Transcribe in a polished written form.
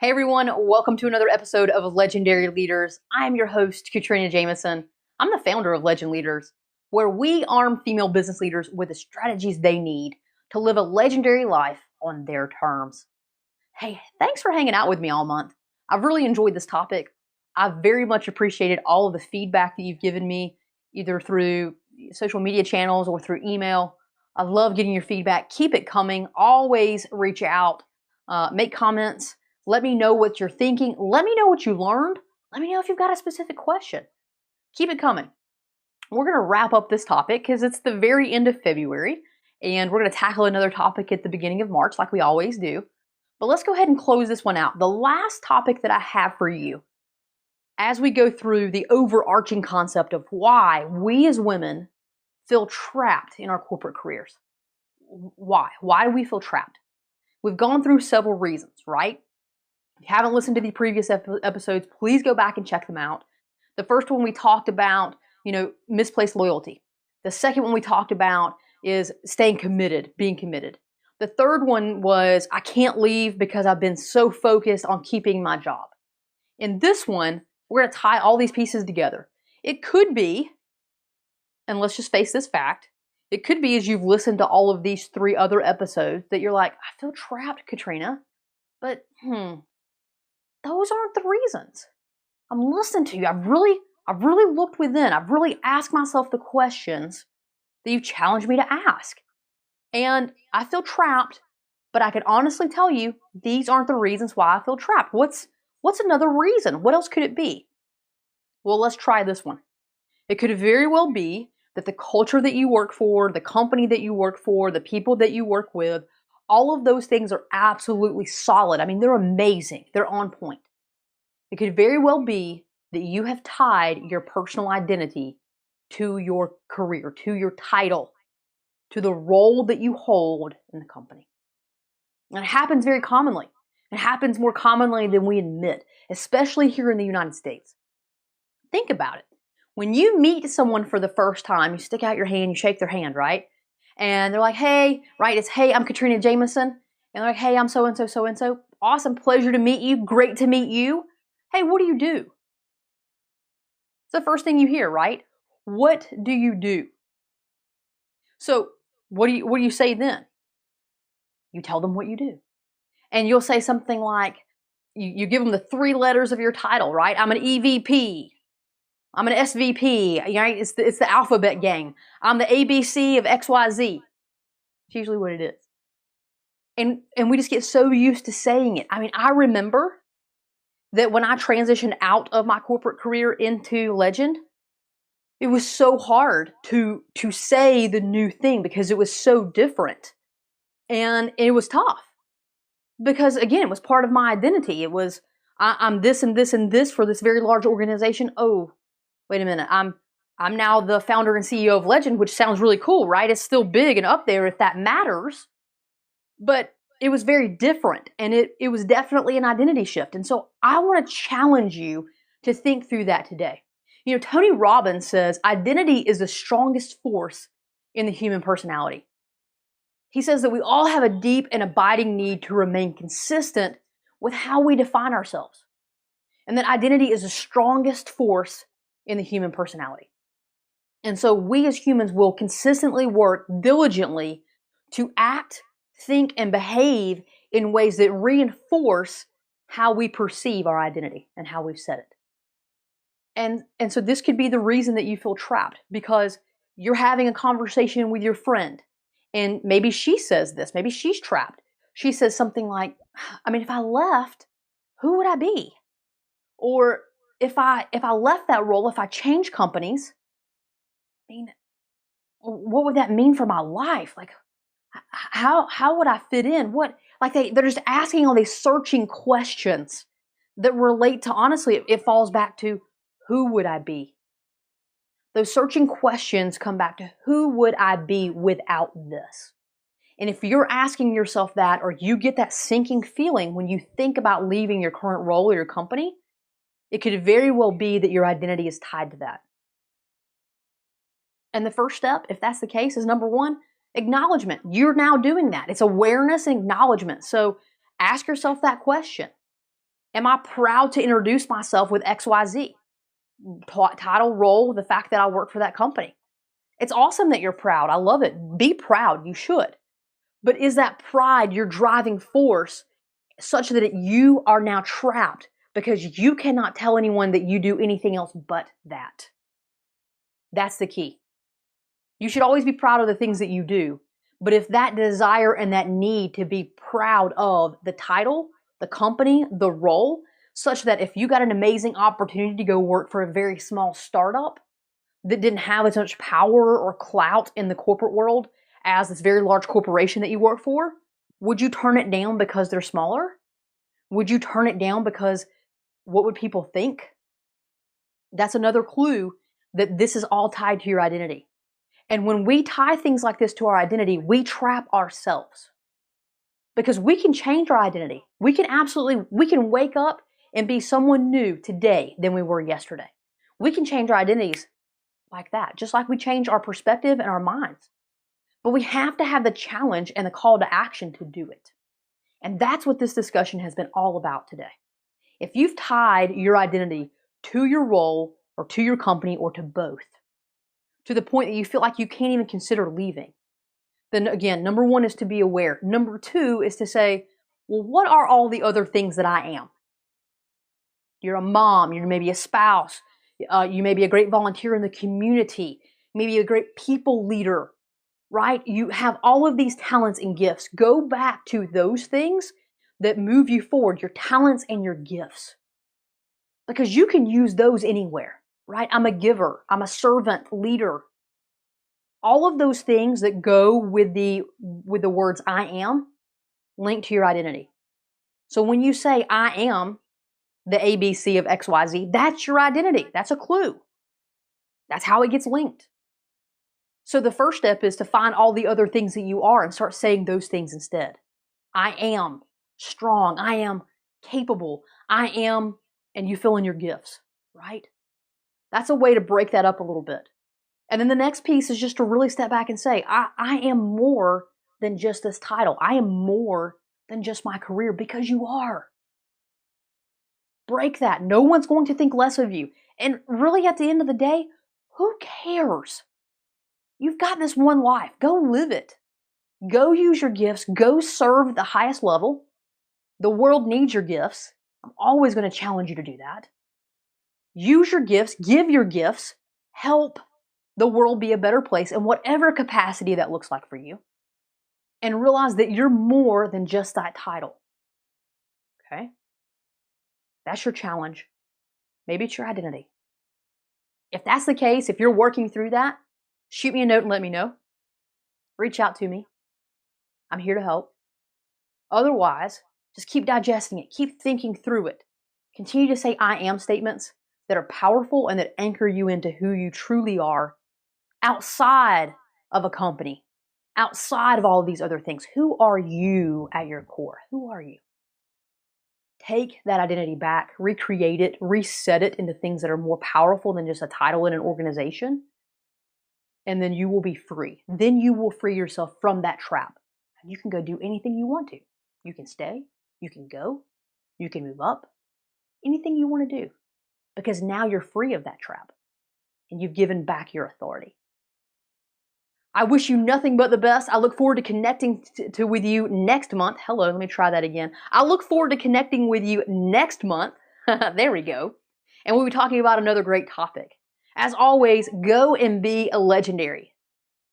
Hey everyone, welcome to another episode of Legendary Leaders. I am your host, Katrina Jameson. I'm the founder of Legend Leaders, where we arm female business leaders with the strategies they need to live a legendary life on their terms. Hey, thanks for hanging out with me all month. I've really enjoyed this topic. I've very much appreciated all of the feedback that you've given me, either through social media channels or through email. I love getting your feedback. Keep it coming. Always reach out, make comments. Let me know what you're thinking. Let me know what you learned. Let me know if you've got a specific question. Keep it coming. We're going to wrap up this topic because it's the very end of February, and we're going to tackle another topic at the beginning of March like we always do. But let's go ahead and close this one out. The last topic that I have for you, as we go through the overarching concept of why we as women feel trapped in our corporate careers. Why? Why do we feel trapped? We've gone through several reasons, right? If you haven't listened to the previous episodes, please go back and check them out. The first one we talked about, misplaced loyalty. The second one we talked about is staying committed, being committed. The third one was I can't leave because I've been so focused on keeping my job. In this one, we're going to tie all these pieces together. It could be, and let's just face this fact, it could be as you've listened to all of these 3 other episodes that you're like, I feel trapped, Katrina, but those aren't the reasons. I'm listening to you. I've really looked within. I've really asked myself the questions that you've challenged me to ask. And I feel trapped, but I can honestly tell you these aren't the reasons why I feel trapped. What's another reason? What else could it be? Well, let's try this one. It could very well be that the culture that you work for, the company that you work for, the people that you work with, all of those things are absolutely solid. I mean, they're amazing. They're on point. It could very well be that you have tied your personal identity to your career, to your title, to the role that you hold in the company. And it happens very commonly. It happens more commonly than we admit, especially here in the United States. Think about it. When you meet someone for the first time, you stick out your hand, you shake their hand, right? And they're like, hey, right? It's, hey, I'm Katrina Jameson. And they're like, hey, I'm so-and-so, so-and-so. Awesome, pleasure to meet you. Great to meet you. Hey, what do you do? It's the first thing you hear, right? What do you do? So what do you say then? You tell them what you do. And you'll say something like, you give them the 3 letters of your title, right? I'm an EVP. I'm an SVP, right? It's the alphabet gang. I'm the ABC of XYZ. It's usually what it is. And we just get so used to saying it. I mean, I remember that when I transitioned out of my corporate career into Legend, it was so hard to say the new thing because it was so different. And it was tough. Because again, it was part of my identity. It was, I'm this and this and this for this very large organization. Oh, wait a minute, I'm now the founder and CEO of Legend, which sounds really cool, right? It's still big and up there if that matters. But it was very different, and it was definitely an identity shift. And so I want to challenge you to think through that today. Tony Robbins says identity is the strongest force in the human personality. He says that we all have a deep and abiding need to remain consistent with how we define ourselves. And that identity is the strongest force in the human personality. And so we as humans will consistently work diligently to act, think, and behave in ways that reinforce how we perceive our identity and how we've set it. And so this could be the reason that you feel trapped, because you're having a conversation with your friend, and maybe she says this, maybe she's trapped. She says something like, I mean, if I left, who would I be? Or if I left that role, if I changed companies, I mean, what would that mean for my life? Like, how would I fit in? They're just asking all these searching questions that relate to, honestly, it falls back to, who would I be? Those searching questions come back to, who would I be without this? And if you're asking yourself that, or you get that sinking feeling when you think about leaving your current role or your company, it could very well be that your identity is tied to that. And the first step, if that's the case, is number 1, acknowledgement. You're now doing that. It's awareness and acknowledgement. So ask yourself that question. Am I proud to introduce myself with XYZ? Title, role, the fact that I work for that company. It's awesome that you're proud. I love it. Be proud. You should. But is that pride your driving force such that you are now trapped because you cannot tell anyone that you do anything else but that? That's the key. You should always be proud of the things that you do. But if that desire and that need to be proud of the title, the company, the role, such that if you got an amazing opportunity to go work for a very small startup that didn't have as much power or clout in the corporate world as this very large corporation that you work for, would you turn it down because they're smaller? Would you turn it down because what would people think? That's another clue that this is all tied to your identity. And when we tie things like this to our identity, we trap ourselves. Because we can change our identity. We can wake up and be someone new today than we were yesterday. We can change our identities like that, just like we change our perspective and our minds. But we have to have the challenge and the call to action to do it. And that's what this discussion has been all about today. If you've tied your identity to your role or to your company or to both, to the point that you feel like you can't even consider leaving, then again, number one is to be aware. Number two is to say, well, what are all the other things that I am? You're a mom, you're maybe a spouse, you may be a great volunteer in the community, maybe a great people leader, right? You have all of these talents and gifts. Go back to those things that move you forward, your talents and your gifts. Because you can use those anywhere, right? I'm a giver, I'm a servant, leader. All of those things that go with the words I am linked to your identity. So when you say I am the ABC of XYZ, that's your identity. That's a clue. That's how it gets linked. So the first step is to find all the other things that you are and start saying those things instead. I am strong. I am capable. I am, and you fill in your gifts, right? That's a way to break that up a little bit. And then the next piece is just to really step back and say, I am more than just this title. I am more than just my career, because you are. Break that. No one's going to think less of you. And really at the end of the day, who cares? You've got this one life. Go live it. Go use your gifts. Go serve at the highest level. The world needs your gifts. I'm always going to challenge you to do that. Use your gifts. Give your gifts. Help the world be a better place in whatever capacity that looks like for you. And realize that you're more than just that title. Okay? That's your challenge. Maybe it's your identity. If that's the case, if you're working through that, shoot me a note and let me know. Reach out to me. I'm here to help. Otherwise, just keep digesting it. Keep thinking through it. Continue to say I am statements that are powerful and that anchor you into who you truly are outside of a company, outside of all of these other things. Who are you at your core? Who are you? Take that identity back, recreate it, reset it into things that are more powerful than just a title in an organization. And then you will be free. Then you will free yourself from that trap. And you can go do anything you want to. You can stay, you can go, you can move up, anything you want to do. Because now you're free of that trap. And you've given back your authority. I wish you nothing but the best. I look forward to connecting with you next month. Hello, let me try that again. I look forward to connecting with you next month. There we go. And we'll be talking about another great topic. As always, go and be a legendary.